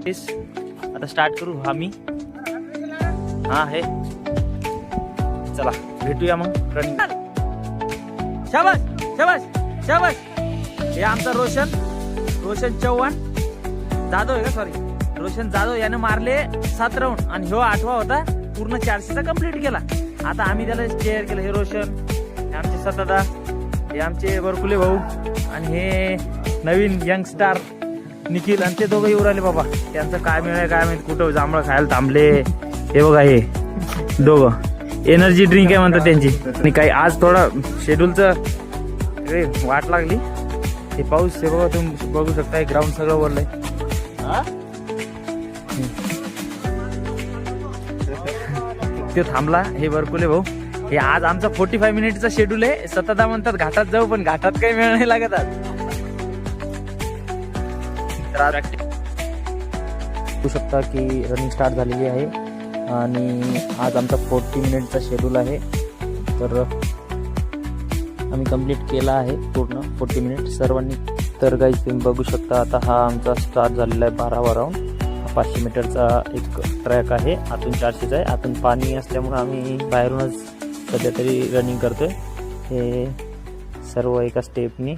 आता स्टार्ट करू आम्ही. हा हे चला भेटूया मग रनिंग. शाबास शाबास शाबास. हे आमचा रोशन चव्हाण जाधव आहे का, सॉरी रोशन जाधव याने मारले 7 राऊंड आणि ह्यो 8वा होता. पूर्ण 400चा कंप्लीट केला. आता आम्ही त्याला शेअर केलं. हे रोशन, हे आमचे सतदा, हे आमचे बरकुले भाऊ आणि हे नवीन यंगस्टार निखिल आणि ते दोघं येऊ राहिले बाबा. त्यांचं काय मिळालं काय माहिती, कुठं जांभळं खायला थांबले. हे बघा हे दोघं एनर्जी ड्रिंक आहे म्हणतात त्यांची. आणि काही आज थोडा शेड्यूलचं वाट लागली. हे पाऊस हे बघा तुम्ही बघू शकता. ग्राउंड सगळं वरलंय. ते थांबला हे बरकुले भाऊ. हे आज आमचा 45 मिनिटचा शेड्यूल आहे. सतदा म्हणतात घाटात जाऊ, पण घाटात काही वेळ नाही लागत आज. बघू शकता की रनिंग स्टार्ट झालेली आहे आणि आज आमचा 40 मिनिटचा शेड्यूल आहे. तर आम्ही कंप्लीट केला आहे पूर्ण 40 मिनिट सर्वांनी. तर गाईज तुम्ही बघू शकता आता हा आमचा स्टार्ट झालेला आहे 12वा राऊंड. 500 मीटरचा एक ट्रॅक आहे. आतून 400चा आहे. आतून पाणी असल्यामुळे आम्ही बाहेरूनच सध्या तरी रनिंग करतोय. हे सर्व एका स्टेपनी